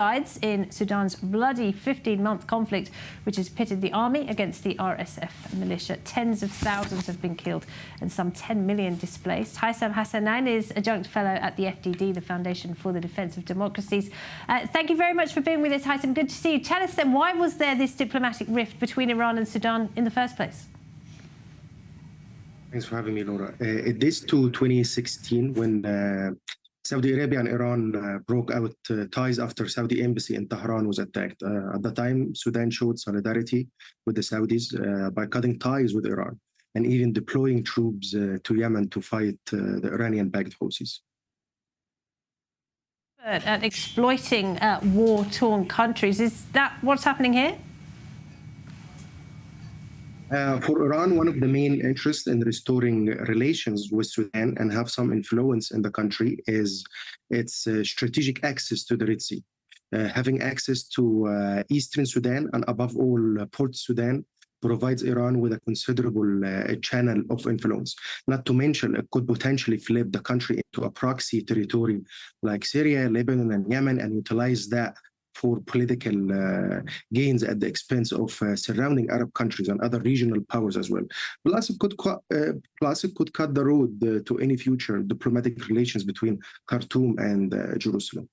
sides in Sudan's bloody 15-month conflict, which has pitted the army against the RSF militia. Tens of thousands have been killed and some 10 million displaced. Haisam Hassanein is adjunct fellow at the FDD, the Foundation for the Defence of Democracies. Thank you very much for being with us, Haisam. Good to see you. Tell us then, why was there this diplomatic rift between Iran and Sudan in the first place? Thanks for having me, Laura. It dates to 2016 when Saudi Arabia and Iran broke out ties after Saudi embassy in Tehran was attacked. At the time, Sudan showed solidarity with the Saudis by cutting ties with Iran and even deploying troops to Yemen to fight the Iranian-backed Houthis. At exploiting war-torn countries, is that what's happening here? For Iran, one of the main interests in restoring relations with Sudan and have some influence in the country is its strategic access to the Red Sea. Having access to eastern Sudan and above all Port Sudan provides Iran with a considerable channel of influence. Not to mention, it could potentially flip the country into a proxy territory like Syria, Lebanon, and Yemen and utilize that for political gains at the expense of surrounding Arab countries and other regional powers as well. Plus, it could cut the road to any future diplomatic relations between Khartoum and Jerusalem.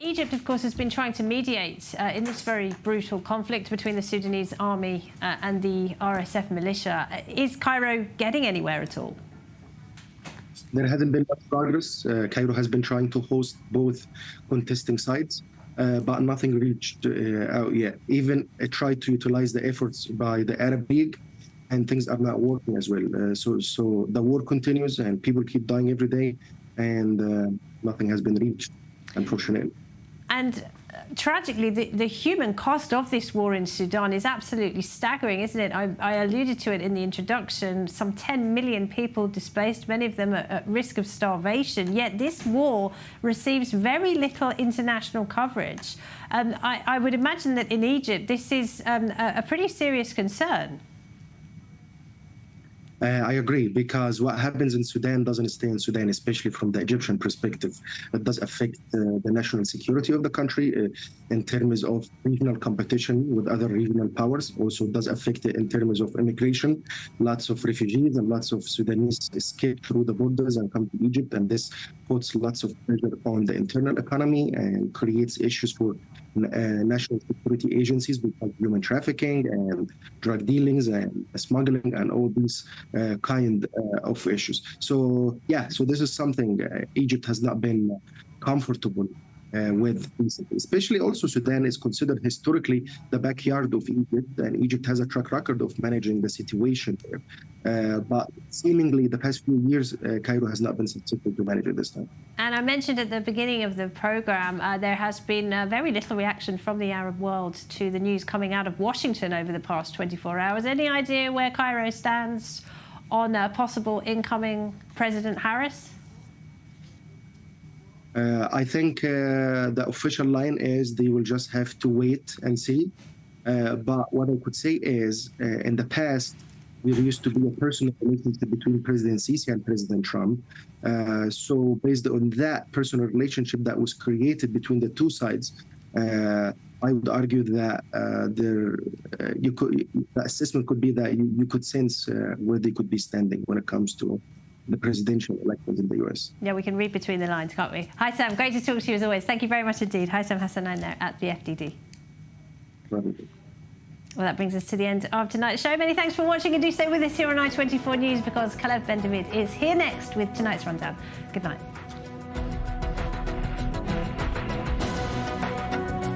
Egypt, of course, has been trying to mediate in this very brutal conflict between the Sudanese army and the RSF militia. Is Cairo getting anywhere at all? There hasn't been much progress. Cairo has been trying to host both contesting sides. But nothing reached out yet. Even it tried to utilize the efforts by the Arab League, and things are not working as well. So the war continues, and people keep dying every day, and nothing has been reached, unfortunately. And tragically, the human cost of this war in Sudan is absolutely staggering, isn't it? I alluded to it in the introduction. Some 10 million people displaced, many of them at risk of starvation. Yet this war receives very little international coverage. I would imagine that in Egypt, this is a pretty serious concern. I agree, because what happens in Sudan doesn't stay in Sudan, especially from the Egyptian perspective. It does affect the national security of the country in terms of regional competition with other regional powers. Also does affect it in terms of immigration. Lots of refugees and lots of Sudanese escape through the borders and come to Egypt, and this puts lots of pressure on the internal economy and creates issues for national security agencies because human trafficking and drug dealings and smuggling and all these kind of issues. So this is something Egypt has not been comfortable with recently. Especially also Sudan is considered historically the backyard of Egypt, and Egypt has a track record of managing the situation there. But seemingly the past few years, Cairo has not been successful to manage it this time. And I mentioned at the beginning of the program, there has been very little reaction from the Arab world to the news coming out of Washington over the past 24 hours. Any idea where Cairo stands on a possible incoming President Harris? I think the official line is they will just have to wait and see. But what I could say is, in the past, there used to be a personal relationship between President Sisi and President Trump. So based on that personal relationship that was created between the two sides, I would argue that the assessment could be that you could sense where they could be standing when it comes to the presidential elections in the US. Yeah, we can read between the lines, can't we? Haisam, great to talk to you as always. Thank you very much indeed. Haisam Hassanein there at the FDD. Well, that brings us to the end of tonight's show. Many thanks for watching, and do stay with us here on i24 News because Kalev Ben-David is here next with tonight's rundown. Good night.